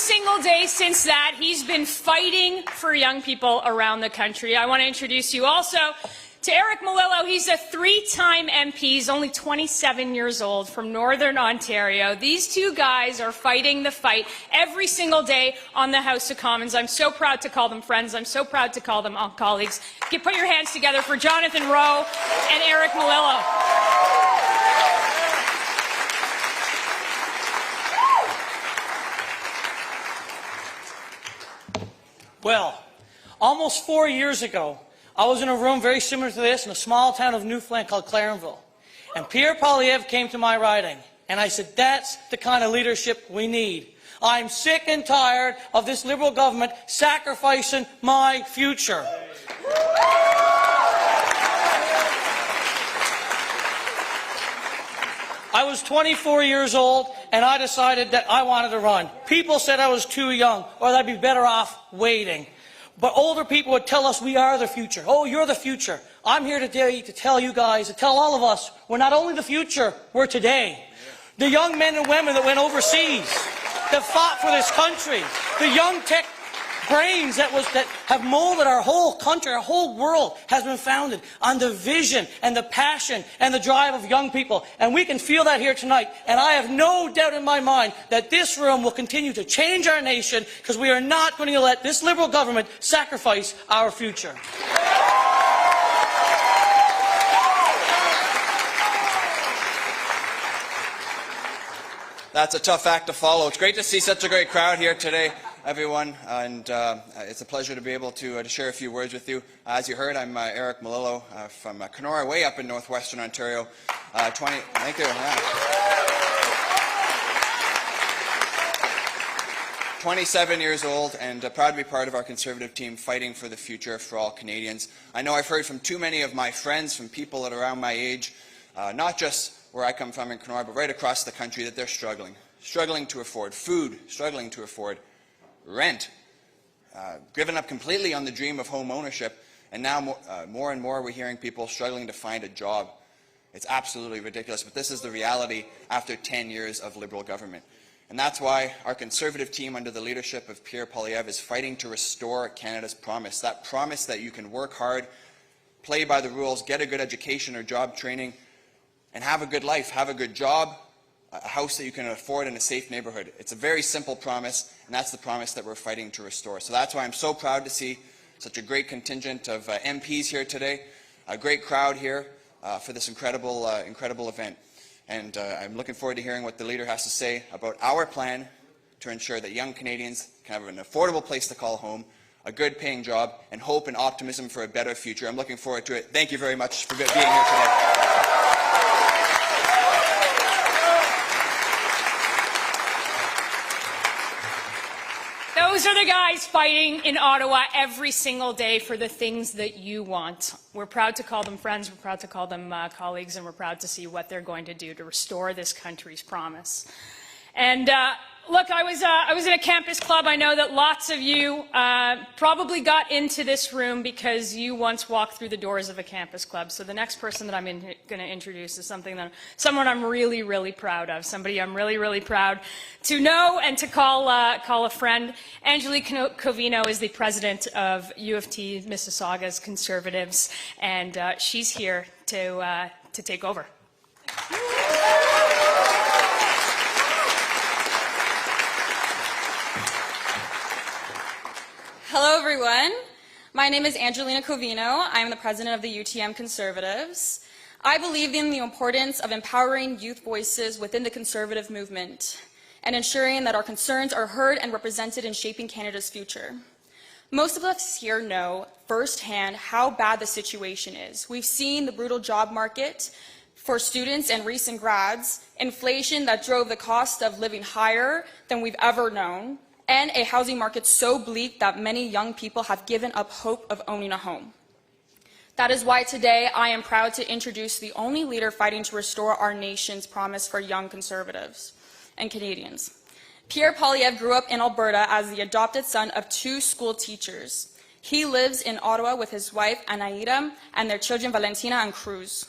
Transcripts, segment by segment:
single day since that, he's been fighting for young people around the country. I want to introduce you also to Eric Malillo. He's a three-time MP. He's only 27 years old, from Northern Ontario. These two guys are fighting the fight every single day on the House of Commons. I'm so proud to call them friends. I'm so proud to call them colleagues. Put your hands together for Jonathan Rowe and Eric Malillo. Well, almost 4 years ago, I was in a room very similar to this in a small town of Newfoundland called Clarenville. And Pierre Poilievre came to my riding, and I said, that's the kind of leadership we need. I'm sick and tired of this Liberal government sacrificing my future. I was 24 years old, and I decided that I wanted to run. People said I was too young, or that I'd be better off waiting. But older people would tell us we are the future. Oh, you're the future. I'm here today to tell you guys, to tell all of us, we're not only the future, we're today. The young men and women that went overseas, that fought for this country, the young tech brains that have molded our whole country, our whole world has been founded on the vision and the passion and the drive of young people. And we can feel that here tonight. And I have no doubt in my mind that this room will continue to change our nation, because we are not going to let this Liberal government sacrifice our future. That's a tough act to follow. It's great to see such a great crowd here today, everyone, and it's a pleasure to be able to share a few words with you. As you heard, I'm Eric Malillo from Kenora, way up in northwestern Ontario. Thank you. Yeah. 27 years old, and proud to be part of our Conservative team fighting for the future for all Canadians. I know I've heard from too many of my friends, from people that are around my age, not just where I come from in Kenora, but right across the country, that they're struggling to afford food, struggling to afford rent, given up completely on the dream of home ownership, and now more and more we're hearing people struggling to find a job. It's absolutely ridiculous, but this is the reality after 10 years of Liberal government. And that's why our Conservative team, under the leadership of Pierre Poilievre, is fighting to restore Canada's promise, that promise that you can work hard, play by the rules, get a good education or job training, and have a good life, have a good job, a house that you can afford in a safe neighborhood. It's a very simple promise, and that's the promise that we're fighting to restore. So that's why I'm so proud to see such a great contingent of MPs here today, a great crowd here for this incredible event. And I'm looking forward to hearing what the leader has to say about our plan to ensure that young Canadians can have an affordable place to call home, a good paying job, and hope and optimism for a better future. I'm looking forward to it. Thank you very much for being here today. Those are the guys fighting in Ottawa every single day for the things that you want. We're proud to call them friends, we're proud to call them colleagues, and we're proud to see what they're going to do to restore this country's promise. And look, I was in a campus club. I know that lots of you probably got into this room because you once walked through the doors of a campus club. So the next person that I'm going to introduce is someone I'm really, really proud of, somebody I'm really, really proud to know and to call a friend. Angelique Covino is the president of U of T Mississauga's Conservatives, and she's here to take over. Hello, everyone. My name is Angelina Covino. I am the president of the UTM Conservatives. I believe in the importance of empowering youth voices within the Conservative movement and ensuring that our concerns are heard and represented in shaping Canada's future. Most of us here know firsthand how bad the situation is. We've seen the brutal job market for students and recent grads, inflation that drove the cost of living higher than we've ever known, and a housing market so bleak that many young people have given up hope of owning a home. That is why today I am proud to introduce the only leader fighting to restore our nation's promise for young Conservatives and Canadians. Pierre Poilievre grew up in Alberta as the adopted son of 2 school teachers. He lives in Ottawa with his wife, Anaïda, and their children, Valentina and Cruz.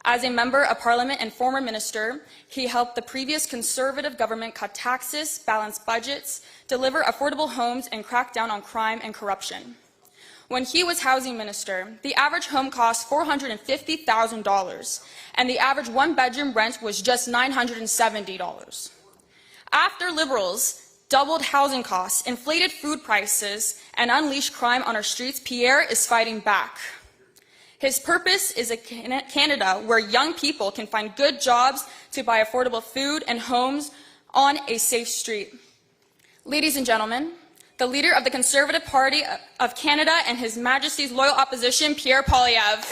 As a member of Parliament and former minister, he helped the previous Conservative government cut taxes, balance budgets, deliver affordable homes, and crack down on crime and corruption. When he was housing minister, the average home cost $450,000, and the average one-bedroom rent was just $970. After Liberals doubled housing costs, inflated food prices, and unleashed crime on our streets, Pierre is fighting back. His purpose is a Canada where young people can find good jobs to buy affordable food and homes on a safe street. Ladies and gentlemen, the leader of the Conservative Party of Canada and His Majesty's loyal opposition, Pierre Poilievre.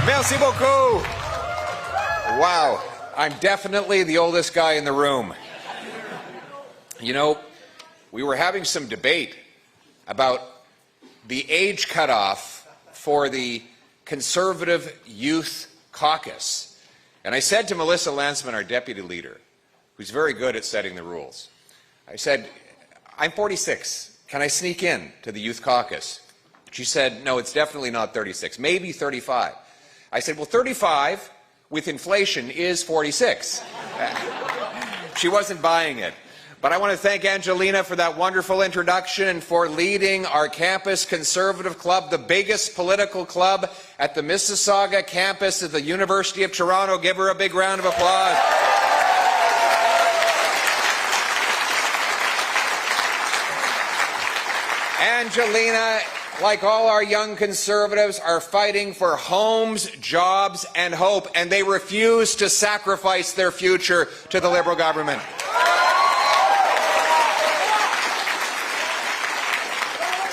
Merci beaucoup. Wow, I'm definitely the oldest guy in the room. You know, we were having some debate about the age cutoff for the Conservative Youth Caucus. And I said to Melissa Landsman, our deputy leader, who's very good at setting the rules, I said, I'm 46. Can I sneak in to the Youth Caucus? She said, no, it's definitely not 36, maybe 35. I said, well, 35 with inflation is 46. She wasn't buying it. But I want to thank Angelina for that wonderful introduction and for leading our campus Conservative Club, the biggest political club at the Mississauga campus of the University of Toronto. Give her a big round of applause. Angelina, like all our young Conservatives, are fighting for homes, jobs, and hope, and they refuse to sacrifice their future to the Liberal government.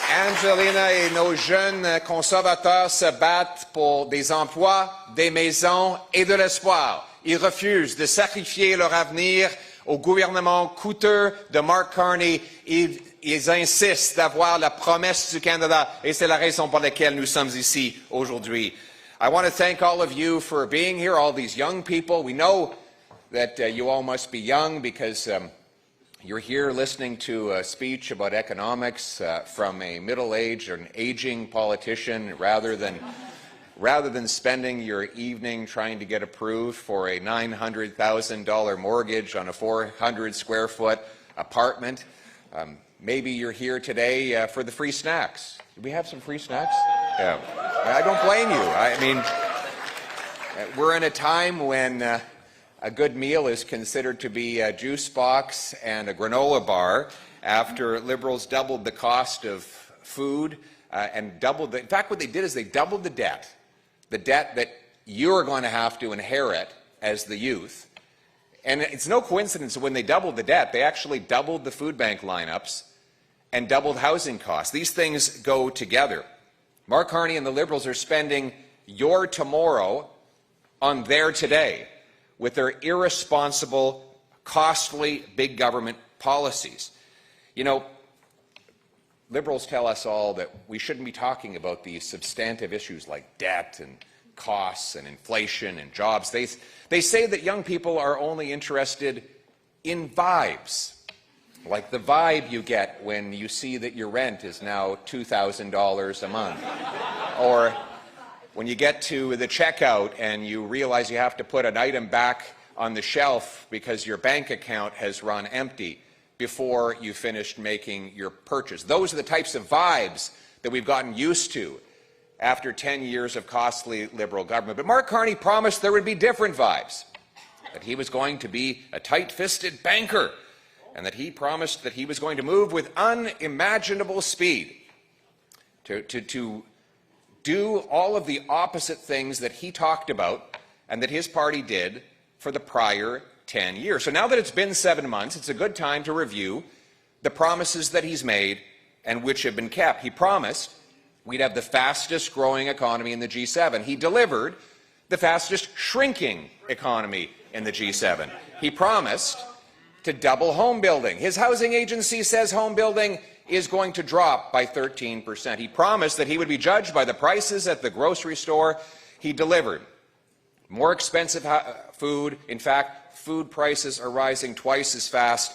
Angelina et nos jeunes conservateurs se battent pour des emplois, des maisons et de l'espoir. Ils refusent de sacrifier leur avenir au gouvernement coûteux de Mark Carney. Ils insistent d'avoir la promesse du Canada, et c'est la raison pour laquelle nous sommes ici aujourd'hui. I want to thank all of you for being here, all these young people. We know that you all must be young because you're here listening to a speech about economics from a middle-aged or an aging politician rather than spending your evening trying to get approved for a $900,000 mortgage on a 400-square-foot apartment. Maybe you're here today for the free snacks. Do we have some free snacks? Yeah. I don't blame you. I mean, we're in a time when a good meal is considered to be a juice box and a granola bar after Liberals doubled the cost of food and doubled in fact, what they did is they doubled the debt that you're going to have to inherit as the youth. And it's no coincidence that when they doubled the debt, they actually doubled the food bank lineups and doubled housing costs. These things go together. Mark Carney and the Liberals are spending your tomorrow on their today with their irresponsible, costly big government policies. You know, Liberals tell us all that we shouldn't be talking about these substantive issues like debt and costs and inflation and jobs. They say that young people are only interested in vibes, like the vibe you get when you see that your rent is now $2,000 a month, or when you get to the checkout and you realize you have to put an item back on the shelf because your bank account has run empty before you finished making your purchase. Those are the types of vibes that we've gotten used to after 10 years of costly Liberal government. But Mark Carney promised there would be different vibes, that he was going to be a tight-fisted banker, and that he promised that he was going to move with unimaginable speed to do all of the opposite things that he talked about and that his party did for the prior 10 years. So now that it's been 7 months, it's a good time to review the promises that he's made and which have been kept. He promised we'd have the fastest growing economy in the G7. He delivered the fastest shrinking economy in the G7. He promised to double home building. His housing agency says home building is going to drop by 13%. He promised that he would be judged by the prices at the grocery store. He delivered. More expensive food. In fact, food prices are rising twice as fast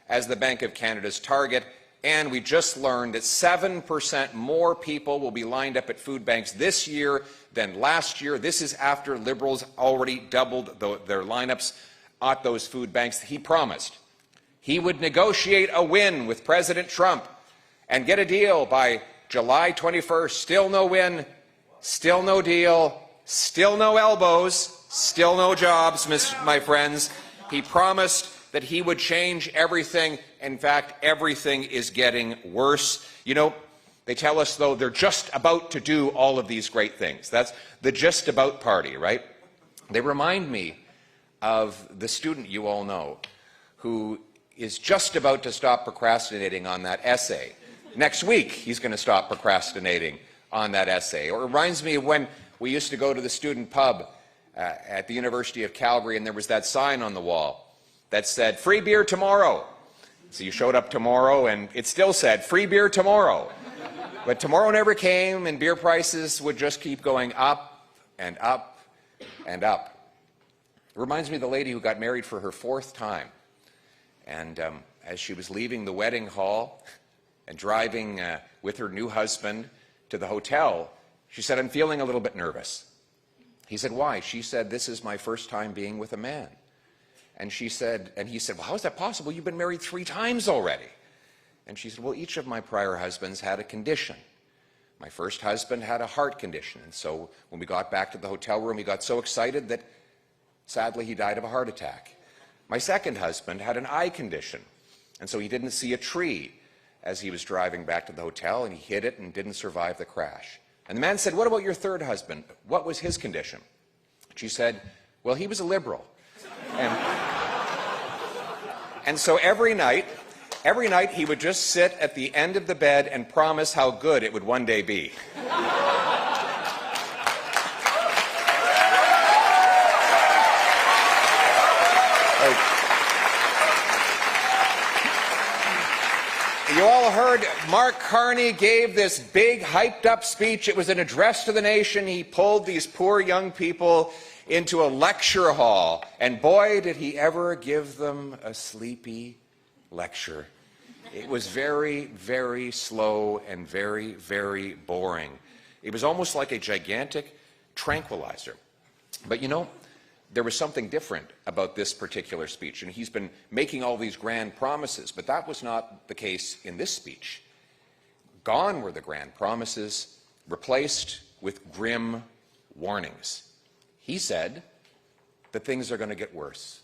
as the Bank of Canada's target. And we just learned that 7% more people will be lined up at food banks this year than last year. This is after Liberals already doubled their lineups at those food banks. He promised he would negotiate a win with President Trump and get a deal by July 21st. Still no win, still no deal, still no elbows, still no jobs, my friends. He promised that he would change everything. In fact, everything is getting worse. You know, they tell us, though, they're just about to do all of these great things. That's the just about party, right? They remind me of the student you all know who is just about to stop procrastinating on that essay. Next week, he's going to stop procrastinating on that essay. Or it reminds me of when we used to go to the student pub at the University of Calgary, and there was that sign on the wall that said, "Free beer tomorrow." So you showed up tomorrow, and it still said, "Free beer tomorrow." But tomorrow never came, and beer prices would just keep going up and up and up. It reminds me of the lady who got married for her 4th time. And as she was leaving the wedding hall and driving with her new husband to the hotel, she said, "I'm feeling a little bit nervous." He said, "Why?" She said, "This is my first time being with a man." And he said, "Well, how is that possible? You've been married 3 times already." And she said, "Well, each of my prior husbands had a condition. My first husband had a heart condition. And so when we got back to the hotel room, he got so excited that sadly he died of a heart attack. My second husband had an eye condition. And so he didn't see a tree as he was driving back to the hotel, and he hit it and didn't survive the crash." And the man said, "What about your third husband? What was his condition?" She said, "Well, he was a Liberal." And so every night he would just sit at the end of the bed and promise how good it would one day be. You all heard Mark Carney gave this big hyped up speech. It was an address to the nation. He pulled these poor young people into a lecture hall, and boy, did he ever give them a sleepy lecture. It was very, very slow and very, very boring. It was almost like a gigantic tranquilizer. But you know, there was something different about this particular speech, and he's been making all these grand promises, but that was not the case in this speech. Gone were the grand promises, replaced with grim warnings. He said that things are going to get worse,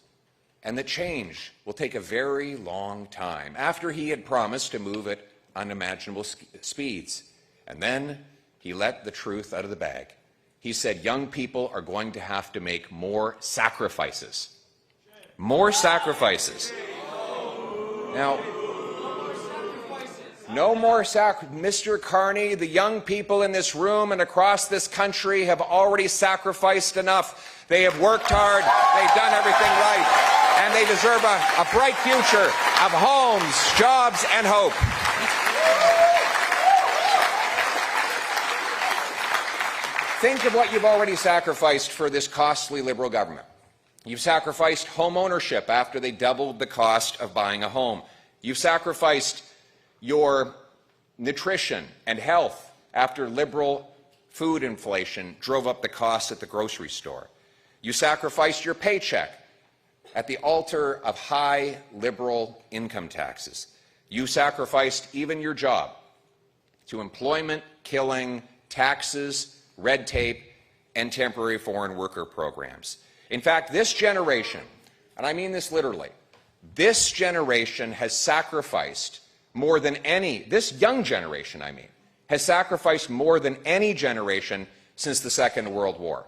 and that change will take a very long time, after he had promised to move at unimaginable speeds. And then he let the truth out of the bag. He said young people are going to have to make more sacrifices. More sacrifices. Now, no more Mr. Carney, the young people in this room and across this country have already sacrificed enough. They have worked hard, they've done everything right, and they deserve a bright future of homes, jobs, and hope. Think of what you've already sacrificed for this costly Liberal government. You've sacrificed home ownership after they doubled the cost of buying a home. You've sacrificed your nutrition and health after Liberal food inflation drove up the costs at the grocery store. You sacrificed your paycheck at the altar of high Liberal income taxes. You sacrificed even your job to employment-killing taxes, red tape, and temporary foreign worker programs. In fact, this generation, and I mean this literally, this generation has sacrificed more than any, this young generation, I mean, has sacrificed more than any generation since the Second World War.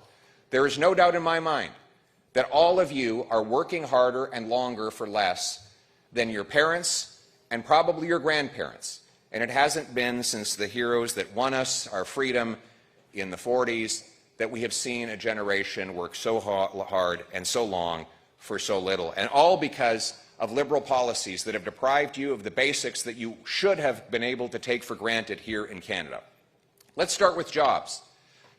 There is no doubt in my mind that all of you are working harder and longer for less than your parents and probably your grandparents. And it hasn't been since the heroes that won us our freedom in the 40s that we have seen a generation work so hard and so long for so little, and all because of liberal policies that have deprived you of the basics that you should have been able to take for granted here in Canada. Let's start with jobs.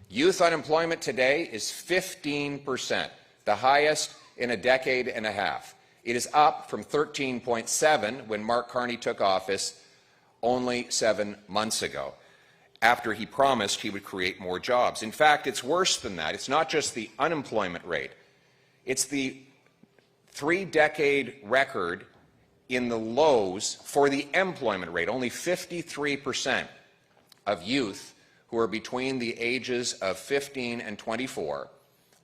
Youth unemployment today is 15%, the highest in a decade and a half. It is up from 13.7 when Mark Carney took office only 7 months ago, after he promised he would create more jobs. In fact, it's worse than that. It's not just the unemployment rate. It's the 3-decade record in the lows for the employment rate. Only 53% of youth who are between the ages of 15 and 24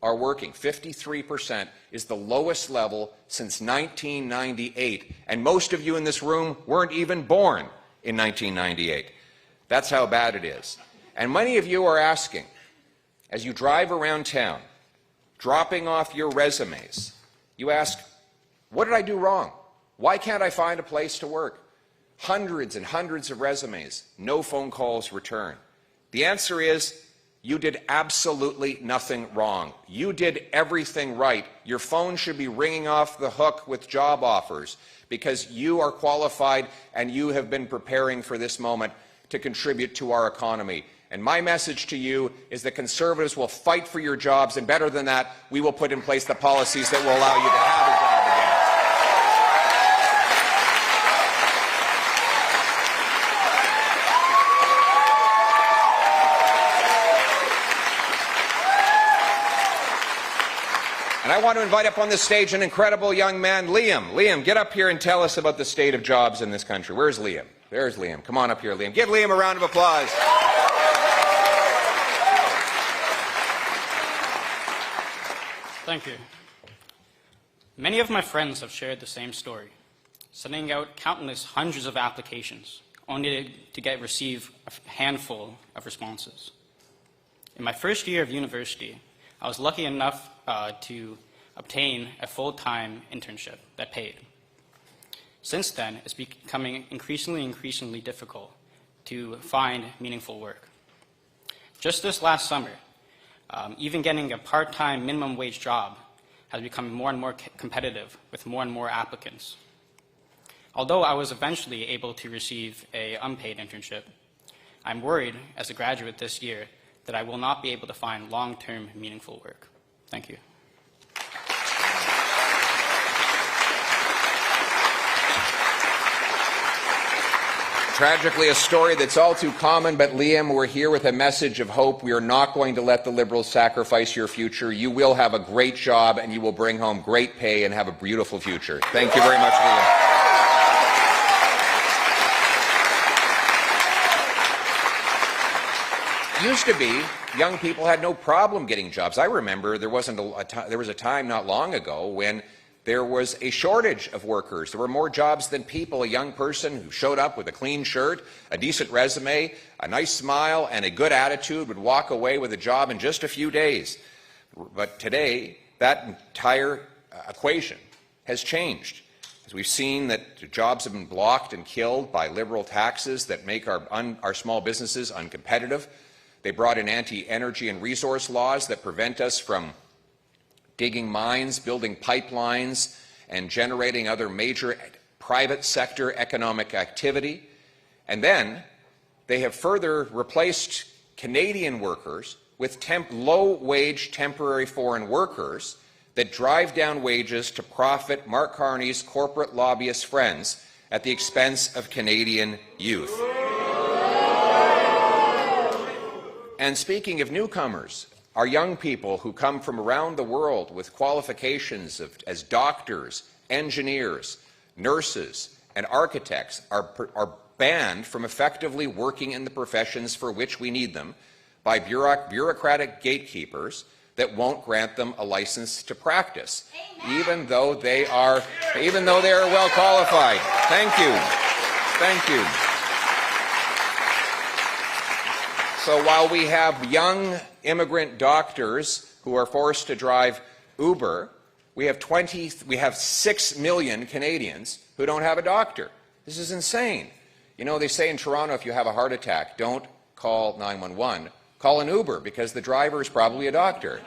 are working. 53% is the lowest level since 1998. And most of you in this room weren't even born in 1998. That's how bad it is. And many of you are asking, as you drive around town, dropping off your resumes, you ask, what did I do wrong? Why can't I find a place to work? Hundreds and hundreds of resumes, no phone calls returned. The answer is, you did absolutely nothing wrong. You did everything right. Your phone should be ringing off the hook with job offers because you are qualified and you have been preparing for this moment to contribute to our economy. And my message to you is that Conservatives will fight for your jobs, and better than that, we will put in place the policies that will allow you to have a job again. And I want to invite up on the stage an incredible young man, Liam. Liam, get up here and tell us about the state of jobs in this country. Where's Liam? There's Liam. Come on up here, Liam. Give Liam a round of applause. Thank you. Many of my friends have shared the same story, sending out countless hundreds of applications, only to receive a handful of responses. In my first year of university, I was lucky enough to obtain a full-time internship that paid. Since then, it's becoming increasingly difficult to find meaningful work. Just this last summer, even getting a part-time minimum wage job has become more and more competitive with more and more applicants. Although I was eventually able to receive an unpaid internship, I'm worried as a graduate this year that I will not be able to find long-term meaningful work. Thank you. Tragically, a story that's all too common, but Liam, we're here with a message of hope. We are not going to let the Liberals sacrifice your future. You will have a great job and you will bring home great pay and have a beautiful future. Thank you very much, Liam. Used to be, young people had no problem getting jobs. I remember there was a time not long ago when there was a shortage of workers. There were more jobs than people. A young person who showed up with a clean shirt, a decent resume, a nice smile, and a good attitude would walk away with a job in just a few days. But today, that entire equation has changed. As we've seen that jobs have been blocked and killed by Liberal taxes that make our small businesses uncompetitive. They brought in anti-energy and resource laws that prevent us from digging mines, building pipelines, and generating other major private sector economic activity. And then they have further replaced Canadian workers with low-wage temporary foreign workers that drive down wages to profit Mark Carney's corporate lobbyist friends at the expense of Canadian youth. And speaking of newcomers, our young people who come from around the world with qualifications as doctors, engineers, nurses, and architects are banned from effectively working in the professions for which we need them by bureaucratic gatekeepers that won't grant them a license to practice, even though they are well qualified. Thank you. Thank you. So while we have young immigrant doctors who are forced to drive Uber, we have 6 million Canadians who don't have a doctor. This is insane. You know, they say in Toronto, if you have a heart attack, don't call 911, call an Uber, because the driver is probably a doctor.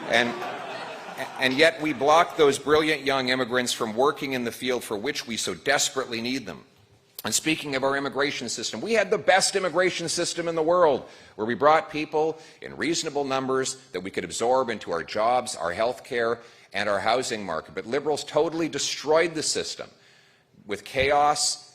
And yet we block those brilliant young immigrants from working in the field for which we so desperately need them. And speaking of our immigration system, we had the best immigration system in the world, where we brought people in reasonable numbers that we could absorb into our jobs, our health care, and our housing market. But Liberals totally destroyed the system with chaos,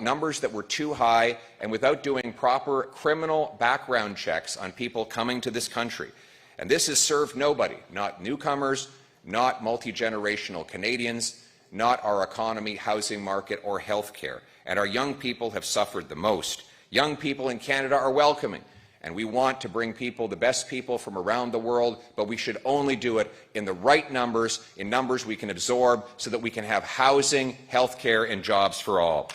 numbers that were too high, and without doing proper criminal background checks on people coming to this country. And this has served nobody, not newcomers, not multi-generational Canadians, not our economy, housing market, or health care. And our young people have suffered the most. Young people in Canada are welcoming, and we want to bring people, the best people from around the world, but we should only do it in the right numbers, in numbers we can absorb, so that we can have housing, health care, and jobs for all.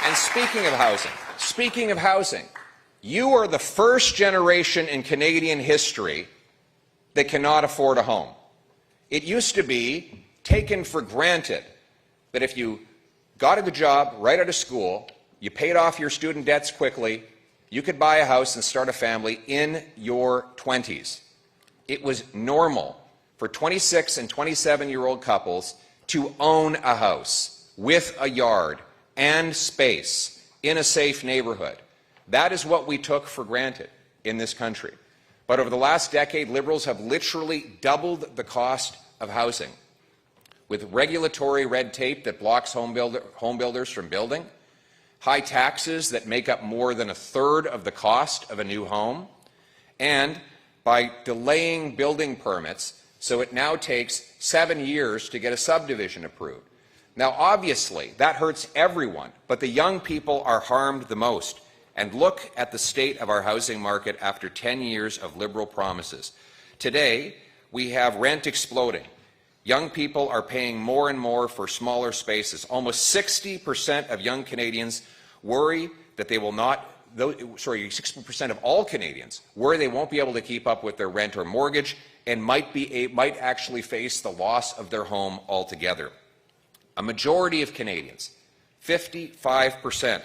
And speaking of housing, you are the first generation in Canadian history that cannot afford a home. It used to be taken for granted that if you got a good job right out of school, you paid off your student debts quickly, you could buy a house and start a family in your 20s. It was normal for 26 and 27-year-old couples to own a house with a yard and space in a safe neighborhood. That is what we took for granted in this country. But over the last decade, Liberals have literally doubled the cost of housing, with regulatory red tape that blocks home builders from building, high taxes that make up more than a third of the cost of a new home, and by delaying building permits, so it now takes 7 years to get a subdivision approved. Now, obviously, that hurts everyone, but the young people are harmed the most. And look at the state of our housing market after 10 years of Liberal promises. Today, we have rent exploding. Young people are paying more and more for smaller spaces. Almost 60% of young Canadians worry that they will not, 60% of all Canadians worry they won't be able to keep up with their rent or mortgage and might actually face the loss of their home altogether. A majority of Canadians, 55%,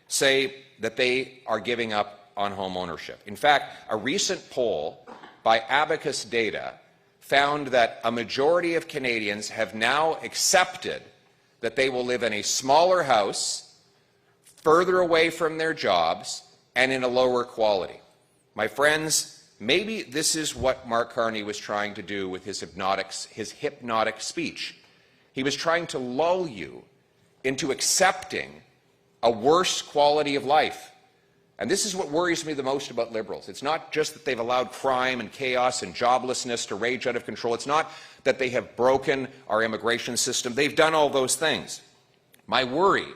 say that they are giving up on home ownership. In fact, a recent poll by Abacus Data found that a majority of Canadians have now accepted that they will live in a smaller house, further away from their jobs, and in a lower quality. My friends, maybe this is what Mark Carney was trying to do with his hypnotic speech. He was trying to lull you into accepting a worse quality of life. And this is what worries me the most about Liberals. It's not just that they've allowed crime and chaos and joblessness to rage out of control. It's not that they have broken our immigration system. They've done all those things. My worry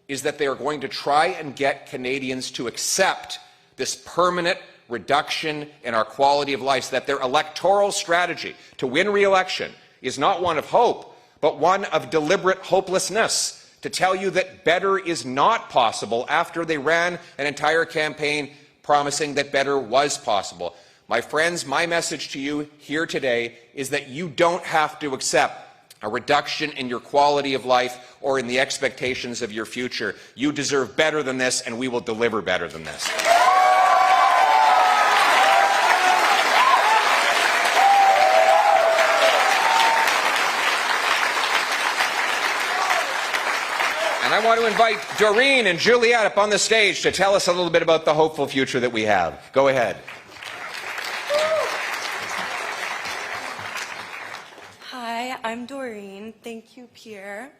is that they are going to try and get Canadians to accept this permanent reduction in our quality of life, so that their electoral strategy to win re-election is not one of hope, but one of deliberate hopelessness, to tell you that better is not possible after they ran an entire campaign promising that better was possible. My friends, my message to you here today is that you don't have to accept a reduction in your quality of life or in the expectations of your future. You deserve better than this, and we will deliver better than this. And I want to invite Doreen and Juliette up on the stage to tell us a little bit about the hopeful future that we have. Go ahead. Hi, I'm Doreen. Thank you, Pierre.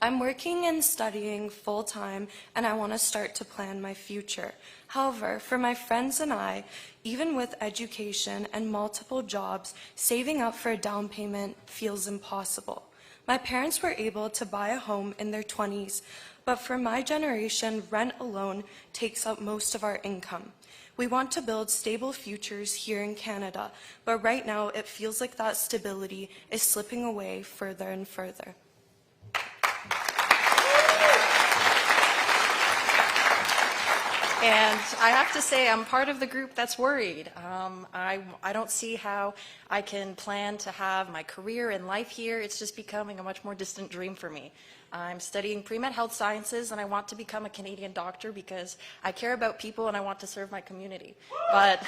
I'm working and studying full-time, and I want to start to plan my future. However, for my friends and I, even with education and multiple jobs, saving up for a down payment feels impossible. My parents were able to buy a home in their 20s, but for my generation, rent alone takes up most of our income. We want to build stable futures here in Canada, but right now it feels like that stability is slipping away further and further. And I have to say, I'm part of the group that's worried. I don't see how I can plan to have my career and life here. It's just becoming a much more distant dream for me. I'm studying pre-med health sciences, and I want to become a Canadian doctor because I care about people and I want to serve my community. But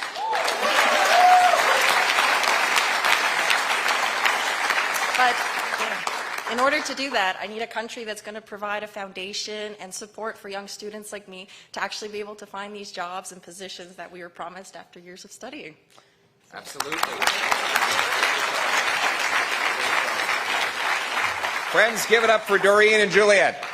in order to do that, I need a country that's going to provide a foundation and support for young students like me to actually be able to find these jobs and positions that we were promised after years of studying. Absolutely. Friends, give it up for Doreen and Juliet.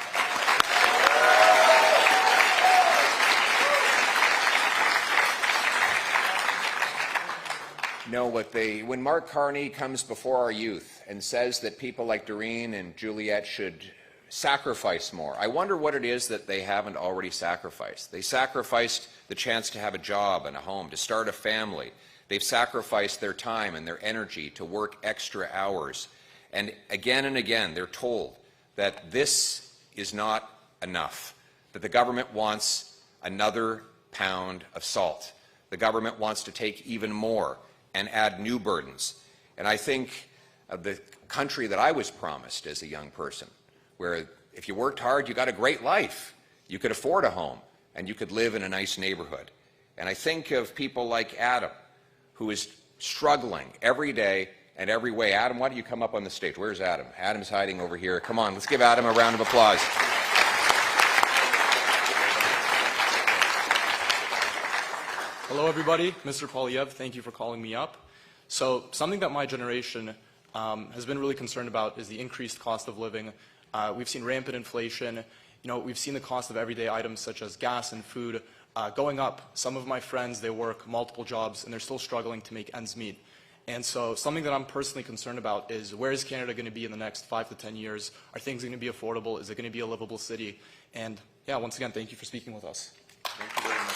No, when Mark Carney comes before our youth and says that people like Doreen and Juliet should sacrifice more, I wonder what it is that they haven't already sacrificed. They sacrificed the chance to have a job and a home, to start a family. They've sacrificed their time and their energy to work extra hours. And again, they're told that this is not enough, that the government wants another pound of salt. The government wants to take even more and add new burdens. And I think of the country that I was promised as a young person, where if you worked hard, you got a great life. You could afford a home, and you could live in a nice neighborhood. And I think of people like Adam, who is struggling every day and every way. Adam, why don't you come up on the stage? Where's Adam? Adam's hiding over here. Come on, let's give Adam a round of applause. Hello, everybody. Mr. Polyev, thank you for calling me up. So something that my generation has been really concerned about is the increased cost of living. We've seen rampant inflation. We've seen the cost of everyday items such as gas and food going up. Some of my friends, they work multiple jobs, and they're still struggling to make ends meet. And so something that I'm personally concerned about is, where is Canada going to be in the next 5 to 10 years? Are things going to be affordable? Is it going to be a livable city? And yeah, once again, thank you for speaking with us. Thank you very much.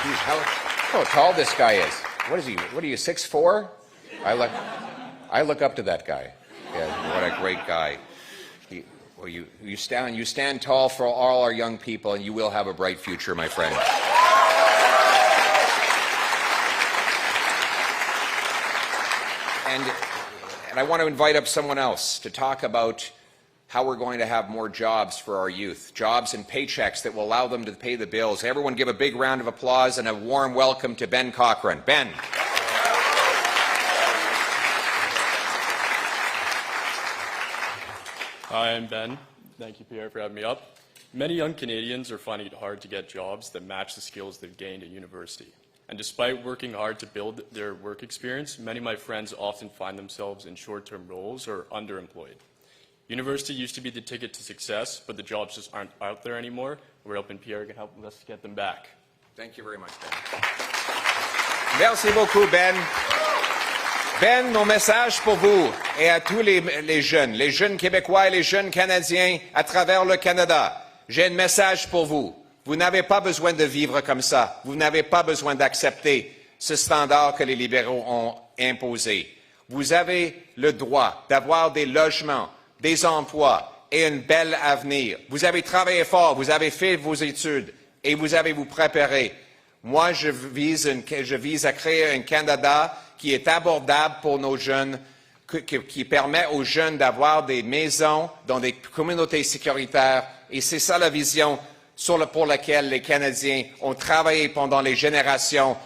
How tall this guy is. What is he? What are you, 6'4"? I look up to that guy. Yeah, what a great guy. You stand tall for all our young people, and you will have a bright future, my friend. And I want to invite up someone else to talk about how we're going to have more jobs for our youth, jobs and paychecks that will allow them to pay the bills. Everyone give a big round of applause and a warm welcome to Ben Cochran. Ben. Hi, I'm Ben. Thank you, Pierre, for having me up. Many young Canadians are finding it hard to get jobs that match the skills they've gained at university. And despite working hard to build their work experience, many of my friends often find themselves in short-term roles or underemployed. University used to be the ticket to success, but the jobs just aren't out there anymore. We're hoping Pierre can help us get them back. Thank you very much, Ben. Merci beaucoup, Ben. Ben, mon message pour vous et à tous les jeunes Québécois et les jeunes Canadiens à travers le Canada. J'ai un message pour vous. Vous n'avez pas besoin de vivre comme ça. Vous n'avez pas besoin d'accepter ce standard que les libéraux ont imposé. Vous avez le droit d'avoir des logements, des emplois et un bel avenir. Vous avez travaillé fort, vous avez fait vos études et vous avez vous préparé. Moi, je vise à créer un Canada qui est abordable pour nos jeunes, qui permet aux jeunes d'avoir des maisons dans des communautés sécuritaires. Et c'est ça la vision pour laquelle les Canadiens ont travaillé pendant les générations.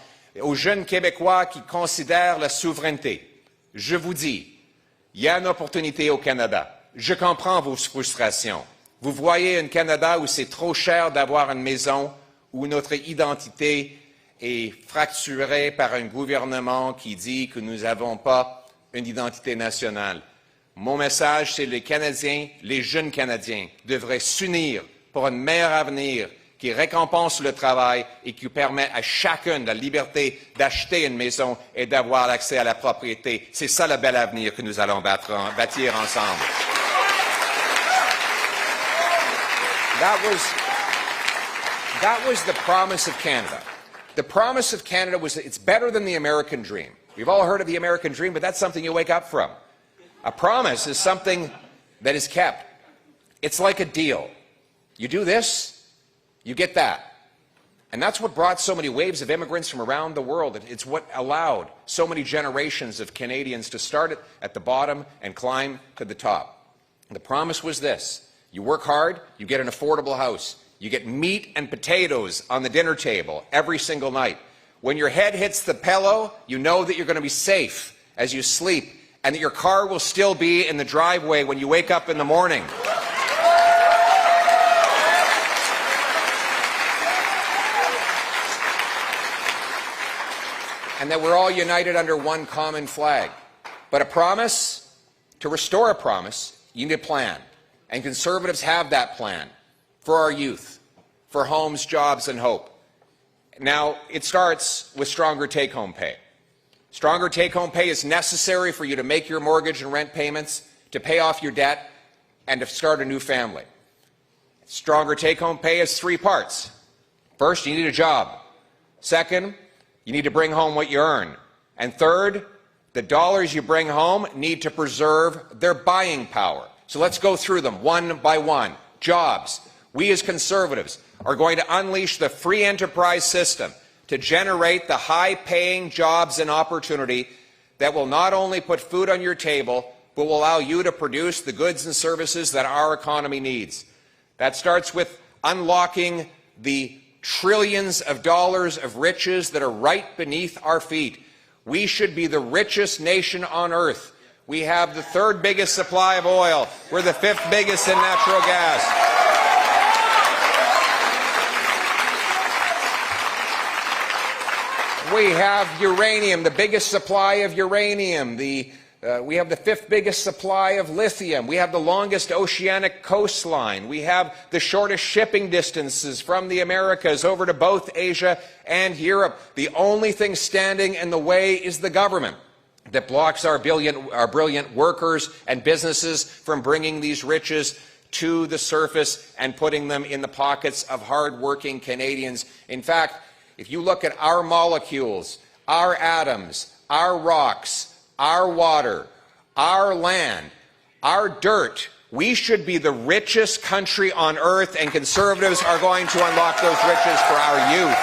Aux jeunes Québécois qui considèrent la souveraineté, je vous dis, il y a une opportunité au Canada. Je comprends vos frustrations. Vous voyez un Canada où c'est trop cher d'avoir une maison, où notre identité est fracturée par un gouvernement qui dit que nous n'avons pas une identité nationale. Mon message, c'est les Canadiens, les jeunes Canadiens, devraient s'unir pour un meilleur avenir qui récompense le travail et qui permet à chacun la liberté d'acheter une maison et d'avoir accès à la propriété. C'est ça le bel avenir que nous allons bâtir ensemble. That was the promise of Canada. The promise of Canada was that it's better than the American dream. We've all heard of the American dream, but that's something you wake up from. A promise is something that is kept. It's like a deal. You do this, you get that. And that's what brought so many waves of immigrants from around the world. It's what allowed so many generations of Canadians to start at the bottom and climb to the top. The promise was this: you work hard, you get an affordable house, you get meat and potatoes on the dinner table every single night. When your head hits the pillow, you know that you're going to be safe as you sleep, and that your car will still be in the driveway when you wake up in the morning. And that we're all united under one common flag. But a promise, to restore a promise, you need a plan. And Conservatives have that plan for our youth, for homes, jobs, and hope. Now, it starts with stronger take-home pay. Stronger take-home pay is necessary for you to make your mortgage and rent payments, to pay off your debt, and to start a new family. Stronger take-home pay is three parts. First, you need a job. Second, you need to bring home what you earn. And third, the dollars you bring home need to preserve their buying power. So let's go through them one by one. Jobs. We as Conservatives are going to unleash the free enterprise system to generate the high-paying jobs and opportunity that will not only put food on your table, but will allow you to produce the goods and services that our economy needs. That starts with unlocking the trillions of dollars of riches that are right beneath our feet. We should be the richest nation on earth. We have the third biggest supply of oil. We're the fifth biggest in natural gas. We have uranium, the biggest supply of uranium. We have the fifth biggest supply of lithium. We have the longest oceanic coastline. We have the shortest shipping distances from the Americas over to both Asia and Europe. The only thing standing in the way is the government that blocks our brilliant workers and businesses from bringing these riches to the surface and putting them in the pockets of hard-working Canadians. In fact, if you look at our molecules, our atoms, our rocks, our water, our land, our dirt, we should be the richest country on earth, and Conservatives are going to unlock those riches for our youth.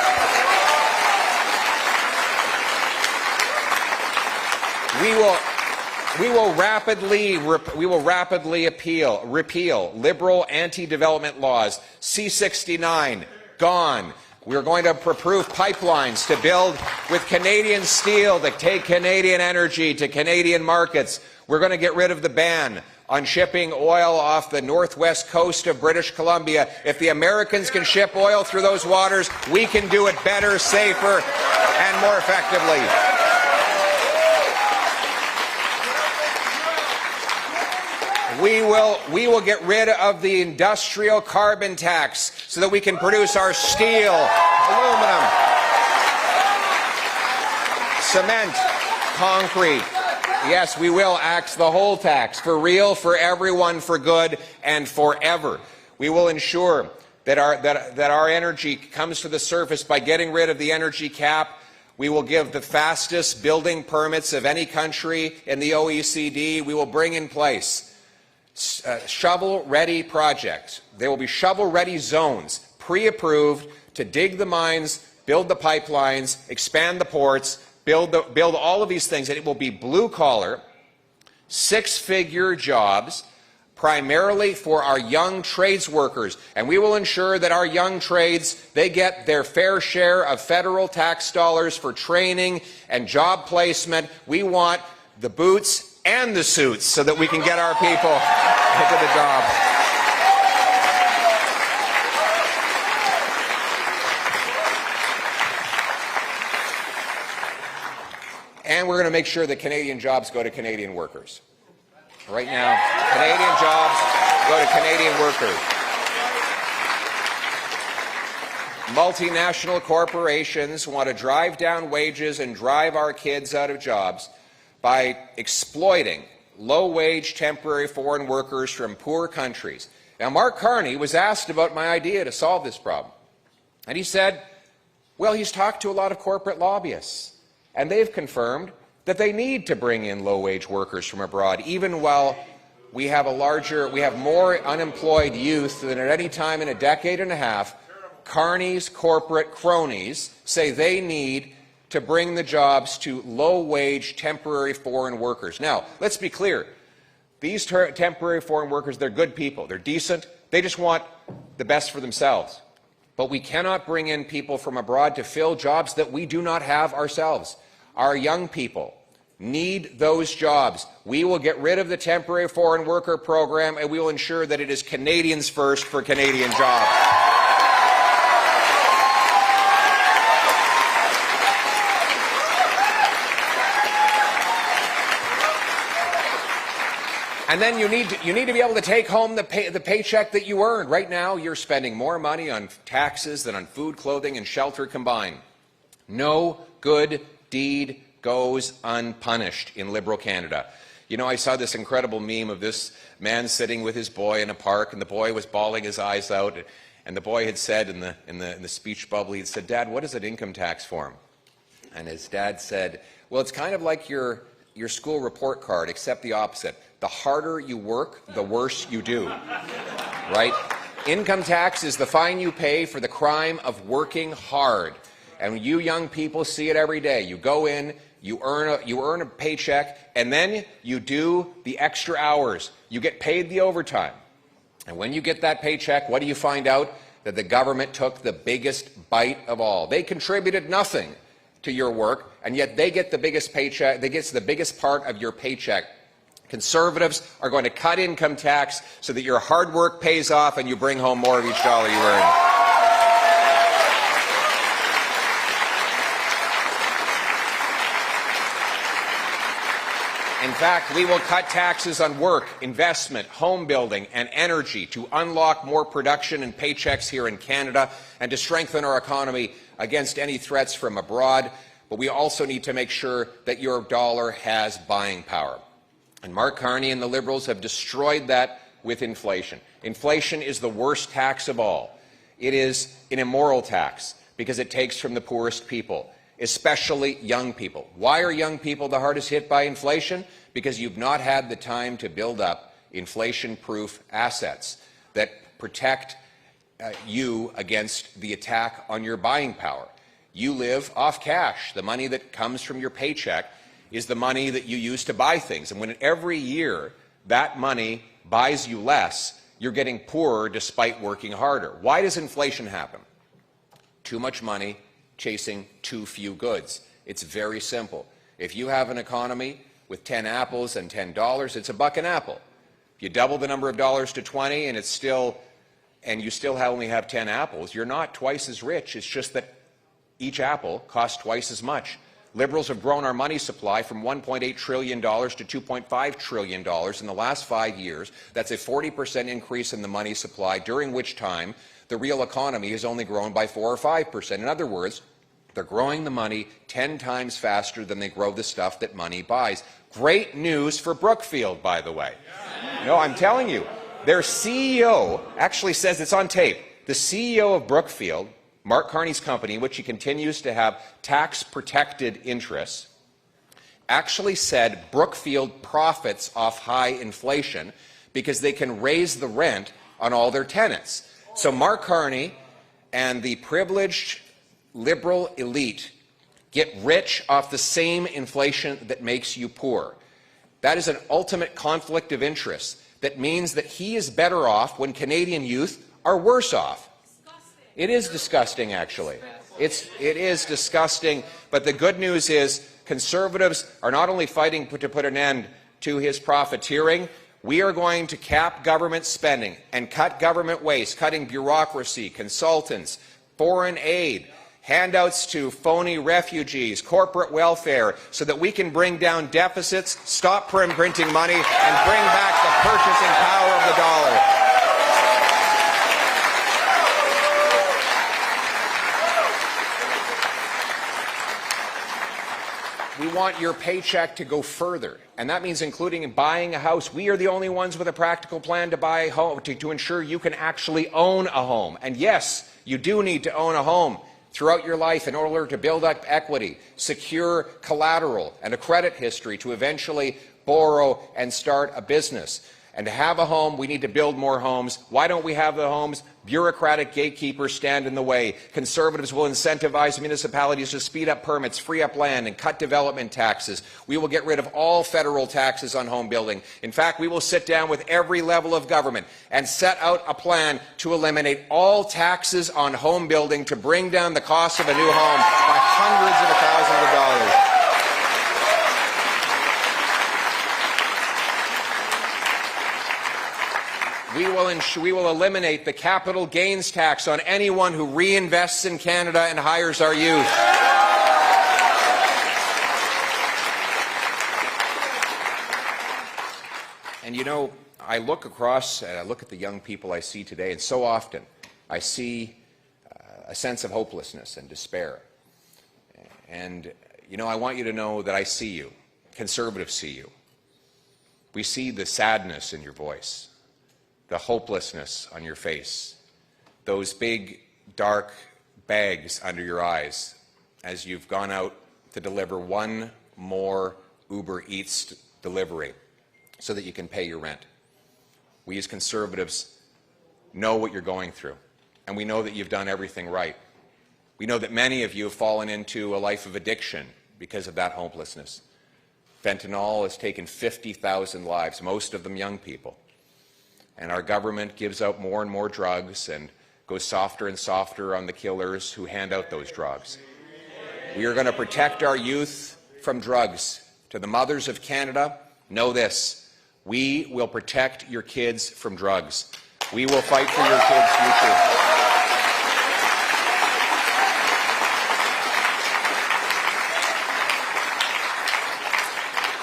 We will rapidly repeal liberal anti-development laws. C-69, gone. We're going to approve pipelines to build with Canadian steel, to take Canadian energy to Canadian markets. We're going to get rid of the ban on shipping oil off the northwest coast of British Columbia. If the Americans can ship oil through those waters, we can do it better, safer, and more effectively. We will get rid of the industrial carbon tax so that we can produce our steel, aluminum, cement, concrete. Yes, we will axe the whole tax, for real, for everyone, for good, and forever. We will ensure that our energy comes to the surface by getting rid of the energy cap. We will give the fastest building permits of any country in the OECD. We will bring in place shovel-ready projects. There will be shovel-ready zones, pre-approved, to dig the mines, build the pipelines, expand the ports, build all of these things, and it will be blue-collar, six-figure jobs, primarily for our young trades workers. And we will ensure that our young trades, they get their fair share of federal tax dollars for training and job placement. We want the boots and the suits so that we can get our people into the job. And we're going to make sure that Canadian jobs go to Canadian workers. Right now, Canadian jobs go to Canadian workers. Multinational corporations want to drive down wages and drive our kids out of jobs by exploiting low-wage temporary foreign workers from poor countries. Now, Mark Carney was asked about my idea to solve this problem. And he said, well, he's talked to a lot of corporate lobbyists, and they've confirmed that they need to bring in low-wage workers from abroad, even while we have more unemployed youth than at any time in a decade and a half. Carney's corporate cronies say they need to bring the jobs to low-wage temporary foreign workers. Now, let's be clear. These temporary foreign workers, they're good people. They're decent. They just want the best for themselves. But we cannot bring in people from abroad to fill jobs that we do not have ourselves. Our young people need those jobs. We will get rid of the temporary foreign worker program, and we will ensure that it is Canadians first for Canadian jobs. And then you need to be able to take home the paycheck that you earned. Right now, you're spending more money on taxes than on food, clothing, and shelter combined. No good deed goes unpunished in Liberal Canada. You know, I saw this incredible meme of this man sitting with his boy in a park, and the boy was bawling his eyes out, and the boy had said in the speech bubble, he said, "Dad, what is an income tax form?" And his dad said, "Well, it's kind of like your school report card, except the opposite. The harder you work, the worse you do." Right? Income tax is the fine you pay for the crime of working hard. And you young people see it every day. You go in, you earn a paycheck, and then you do the extra hours. You get paid the overtime. And when you get that paycheck, what do you find out? That the government took the biggest bite of all. They contributed nothing to your work, and yet they get the biggest paycheck. They get the biggest part of your paycheck. Conservatives are going to cut income tax so that your hard work pays off and you bring home more of each dollar you earn. In fact, we will cut taxes on work, investment, home building, and energy to unlock more production and paychecks here in Canada and to strengthen our economy against any threats from abroad. But we also need to make sure that your dollar has buying power. And Mark Carney and the Liberals have destroyed that with inflation. Inflation is the worst tax of all. It is an immoral tax because it takes from the poorest people, especially young people. Why are young people the hardest hit by inflation? Because you've not had the time to build up inflation-proof assets that protect you against the attack on your buying power. You live off cash. The money that comes from your paycheck is the money that you use to buy things. And when every year that money buys you less, you're getting poorer despite working harder. Why does inflation happen? Too much money chasing too few goods. It's very simple. If you have an economy with 10 apples and $10, it's $1 an apple. If you double the number of dollars to 20 and you still only have 10 apples, you're not twice as rich. It's just that each apple costs twice as much. Liberals have grown our money supply from $1.8 trillion to $2.5 trillion in the last 5 years. That's a 40% increase in the money supply, during which time the real economy has only grown by 4 or 5%. In other words, they're growing the money 10 times faster than they grow the stuff that money buys. Great news for Brookfield, by the way. No, I'm telling you, their CEO actually says, it's on tape, the CEO of Brookfield, Mark Carney's company, in which he continues to have tax-protected interests, actually said Brookfield profits off high inflation because they can raise the rent on all their tenants. So Mark Carney and the privileged Liberal elite get rich off the same inflation that makes you poor. That is an ultimate conflict of interest that means that he is better off when Canadian youth are worse off. It is disgusting, actually. It is disgusting, but the good news is Conservatives are not only fighting to put an end to his profiteering, we are going to cap government spending and cut government waste, cutting bureaucracy, consultants, foreign aid, handouts to phony refugees, corporate welfare, so that we can bring down deficits, stop printing money, and bring back the purchasing power of the dollar. We want your paycheck to go further, and that means including buying a house. We are the only ones with a practical plan to buy a home, to ensure you can actually own a home. And yes, you do need to own a home throughout your life in order to build up equity, secure collateral, and a credit history to eventually borrow and start a business. And to have a home, we need to build more homes. Why don't we have the homes? Bureaucratic gatekeepers stand in the way. Conservatives will incentivize municipalities to speed up permits, free up land, and cut development taxes. We will get rid of all federal taxes on home building. In fact, we will sit down with every level of government and set out a plan to eliminate all taxes on home building to bring down the cost of a new home by hundreds of thousands of dollars. We will eliminate the capital gains tax on anyone who reinvests in Canada and hires our youth. And you know, I look across and I look at the young people I see today, and so often I see a sense of hopelessness and despair. And you know, I want you to know that I see you. Conservatives see you. We see the sadness in your voice, the hopelessness on your face, those big, dark bags under your eyes as you've gone out to deliver one more Uber Eats delivery so that you can pay your rent. We as Conservatives know what you're going through, and we know that you've done everything right. We know that many of you have fallen into a life of addiction because of that hopelessness. Fentanyl has taken 50,000 lives, most of them young people. And our government gives out more and more drugs and goes softer and softer on the killers who hand out those drugs. We are going to protect our youth from drugs. To the mothers of Canada, know this: we will protect your kids from drugs. We will fight for your kids' future.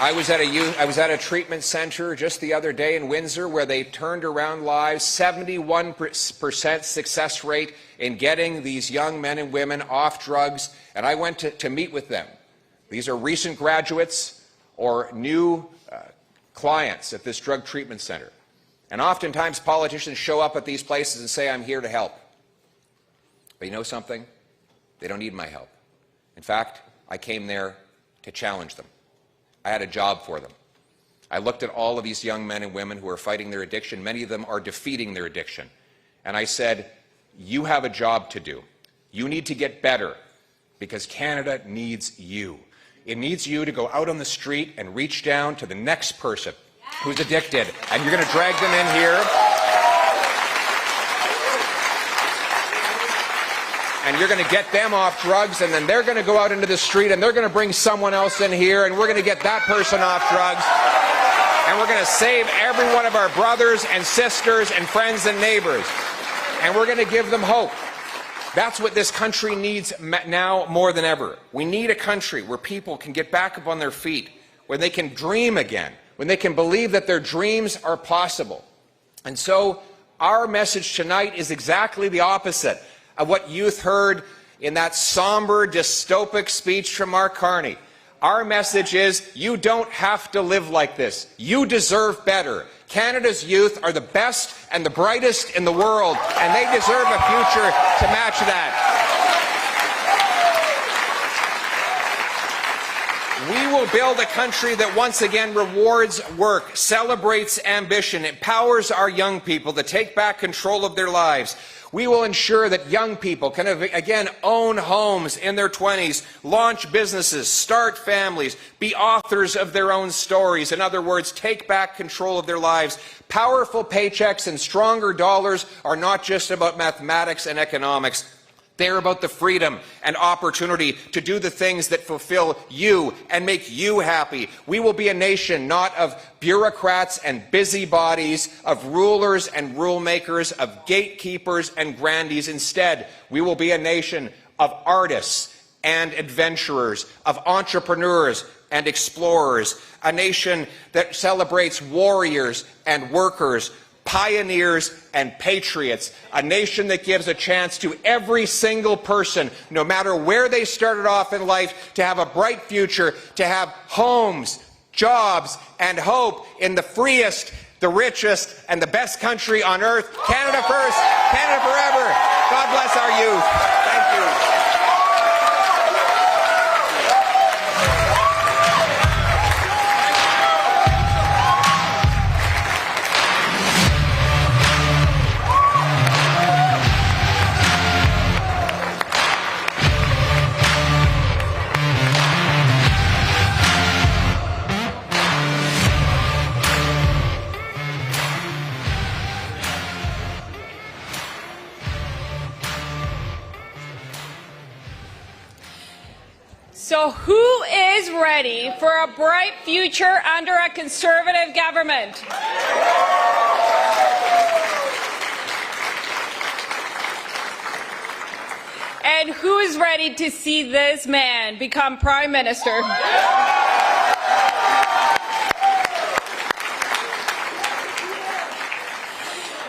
I was at a treatment center just the other day in Windsor where they turned around lives, 71% success rate in getting these young men and women off drugs, and I went to meet with them. These are recent graduates or new clients at this drug treatment center. And oftentimes politicians show up at these places and say, I'm here to help. But you know something? They don't need my help. In fact, I came there to challenge them. I had a job for them. I looked at all of these young men and women who are fighting their addiction. Many of them are defeating their addiction. And I said, you have a job to do. You need to get better because Canada needs you. It needs you to go out on the street and reach down to the next person who's addicted. And you're going to drag them in here. And you're going to get them off drugs, and then they're going to go out into the street, and they're going to bring someone else in here, and we're going to get that person off drugs. And we're going to save every one of our brothers and sisters and friends and neighbors. And we're going to give them hope. That's what this country needs now more than ever. We need a country where people can get back up on their feet, where they can dream again, when they can believe that their dreams are possible. And so our message tonight is exactly the opposite of what youth heard in that somber, dystopic speech from Mark Carney. Our message is, you don't have to live like this. You deserve better. Canada's youth are the best and the brightest in the world, and they deserve a future to match that. We will build a country that once again rewards work, celebrates ambition, empowers our young people to take back control of their lives. We will ensure that young people can again own homes in their 20s, launch businesses, start families, be authors of their own stories. In other words, take back control of their lives. Powerful paychecks and stronger dollars are not just about mathematics and economics. They're about the freedom and opportunity to do the things that fulfill you and make you happy. We will be a nation not of bureaucrats and busybodies, of rulers and rule makers, of gatekeepers and grandees. Instead, we will be a nation of artists and adventurers, of entrepreneurs and explorers, a nation that celebrates warriors and workers, pioneers and patriots, a nation that gives a chance to every single person, no matter where they started off in life, to have a bright future, to have homes, jobs, and hope in the freest, the richest, and the best country on earth. Canada first, Canada forever. God bless our youth. Thank you. So who is ready for a bright future under a Conservative government? And who is ready to see this man become Prime Minister?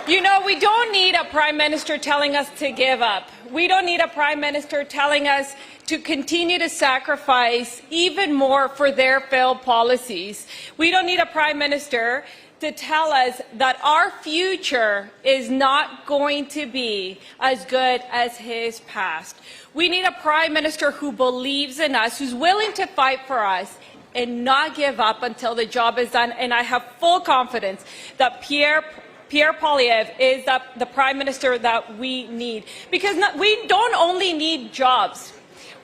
You know, we don't need a Prime Minister telling us to give up. We don't need a Prime Minister telling us to continue to sacrifice even more for their failed policies. We don't need a Prime Minister to tell us that our future is not going to be as good as his past. We need a Prime Minister who believes in us, who's willing to fight for us and not give up until the job is done. And I have full confidence that Pierre Poilievre is the Prime Minister that we need. Because we don't only need jobs.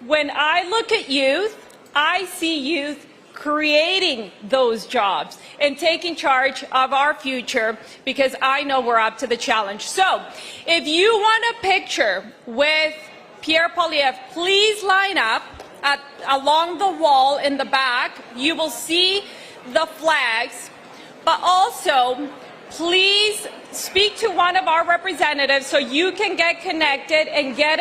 When I look at youth, I see youth creating those jobs and taking charge of our future, because I know we're up to the challenge. So, if you want a picture with Pierre Poilievre, please line up along the wall in the back. You will see the flags, but also please speak to one of our representatives so you can get connected and get